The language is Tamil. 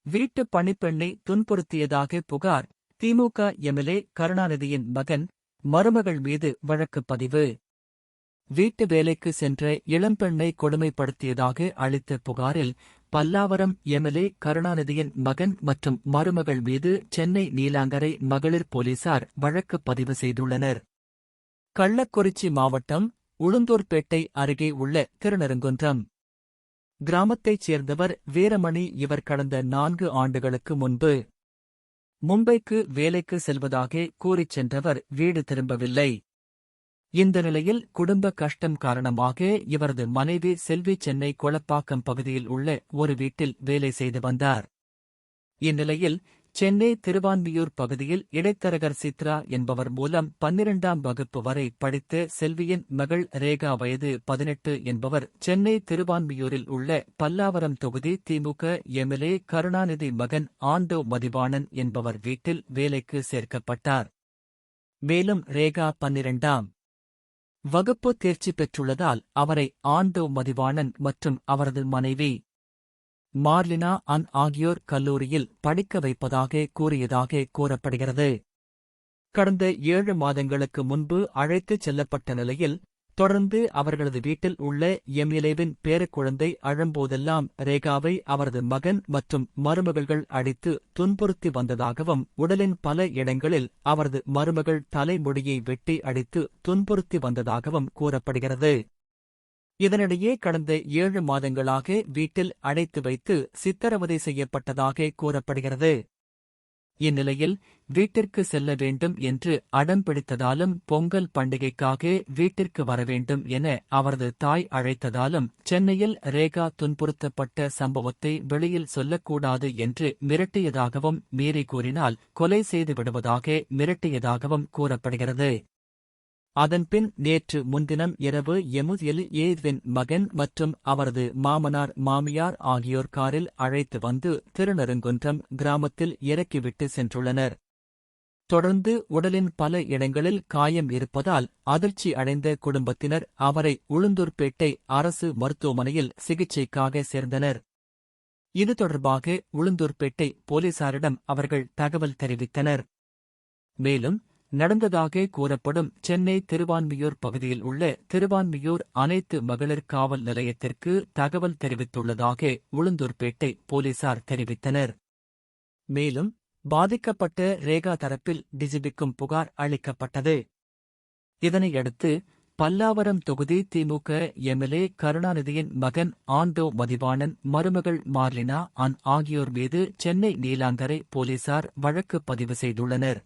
வீட்டு பணிப்பெண்ணை துன்புறுத்தியதாக புகார். திமுக எம்எல்ஏ கருணாநிதியின் மகன், மருமகள் மீது வழக்குப் பதிவு. வீட்டு வேலைக்கு சென்ற இளம்பெண்ணை கொடுமைப்படுத்தியதாக அளித்த புகாரில் பல்லாவரம் எம்எல்ஏ கருணாநிதியின் மகன் மற்றும் மருமகள் மீது சென்னை நீலாங்கரை மகளிர் போலீசார் வழக்குப் பதிவு செய்துள்ளனர். கள்ளக்குறிச்சி மாவட்டம் உளுந்தூர்பேட்டை அருகே உள்ள திருநெருங்குன்றம் கிராமத்தைச் சேர்ந்தவர் வீரமணி. இவர் கடந்த 4 ஆண்டுகளுக்கு முன்பு மும்பைக்கு வேலைக்கு செல்வதாக கூறிச் சென்றவர் வீடு திரும்பவில்லை. இந்த நிலையில் குடும்ப கஷ்டம் காரணமாக இவரது மனைவி செல்வி சென்னை கொளப்பாக்கம் பகுதியில் உள்ள ஒரு வீட்டில் வேலை செய்து வந்தார். இந்நிலையில் சென்னை திருவான்மியூர் பகுதியில் இடைத்தரகர் சித்ரா என்பவர் மூலம் 12ஆம் வகுப்பு வரை படித்த செல்வியின் மகள் ரேகா வயது 18 என்பவர் சென்னை திருவான்மியூரில் உள்ள பல்லாவரம் தொகுதி திமுக எம்எல்ஏ கருணாநிதி மகன் ஆண்டோ மதிவாணன் என்பவர் வீட்டில் வேலைக்கு சேர்க்கப்பட்டார். மேலும் ரேகா 12ஆம் வகுப்பு தேர்ச்சி பெற்றுள்ளதால் அவரை ஆண்டோ மதிவாணன் மற்றும் அவரது மனைவி மார்லினா ஆகியோர் கல்லூரியில் படிக்க வைப்பதாக கூறியதாக கூறப்படுகிறது. கடந்த 7 மாதங்களுக்கு முன்பு அழைத்துச் செல்லப்பட்ட நிலையில் தொடர்ந்து அவர்களது வீட்டில் உள்ள எம்எல்ஏவின் பேரக்குழந்தை அழும்போதெல்லாம் ரேகாவை அவரது மகன் மற்றும் மருமகள்கள் அடித்து துன்புறுத்தி வந்ததாகவும், உடலின் பல இடங்களில் அவரது மருமகள் தலைமுடியை வெட்டி அடித்து துன்புறுத்தி வந்ததாகவும் கூறப்படுகிறது. இதனிடையே கடந்த 7 மாதங்களாக வீட்டில் அடைத்து வைத்து சித்திரவதை செய்யப்பட்டதாக கூறப்படுகிறது. இந்நிலையில் வீட்டிற்கு செல்ல வேண்டும் என்று அடம் பிடித்ததாலும், பொங்கல் பண்டிகைக்காக வீட்டிற்கு வரவேண்டும் என அவரது தாய் அழைத்ததாலும், சென்னையில் ரேகா துன்புறுத்தப்பட்ட சம்பவத்தை வெளியில் சொல்லக்கூடாது என்று மிரட்டியதாகவும், மீறி கூறினால் கொலை செய்து விடுவதாக மிரட்டியதாகவும் கூறப்படுகிறது. அதன்பின் நேற்று முன்தினம் இரவு எம்எல்ஏவின் மகன் மற்றும் அவரது மாமனார் மாமியார் ஆகியோர் காரில் அழைத்து வந்து திருநெருங்குன்றம் கிராமத்தில் இறக்கிவிட்டு சென்றுள்ளனர். தொடர்ந்து உடலின் பல இடங்களில் காயம் இருப்பதால் அதிர்ச்சி அடைந்த குடும்பத்தினர் அவரை உளுந்தூர்பேட்டை அரசு மருத்துவமனையில் சிகிச்சைக்காக சேர்ந்தனர். இது தொடர்பாக உளுந்தூர்பேட்டை போலீசாரிடம் அவர்கள் தகவல் தெரிவித்தனர். மேலும் நடந்ததாக கூறப்படும் சென்னை திருவான்மியூர் பகுதியில் உள்ள திருவான்மியூர் அனைத்து மகளிர் காவல் நிலையத்திற்கு தகவல் தெரிவித்துள்ளதாக உளுந்தூர்பேட்டை போலீசார் தெரிவித்தனர். மேலும் பாதிக்கப்பட்ட ரேகா தரப்பில் டிஜிபிக்கும் புகார் அளிக்கப்பட்டது. இதனையடுத்து பல்லாவரம் தொகுதி திமுக எம்எல்ஏ கருணாநிதியின் மகன் ஆண்டோ மதிவாணன், மருமகள் மார்லினா ஆகியோர் மீது சென்னை நீலாங்கரை போலீசார் வழக்கு பதிவு செய்துள்ளனர்.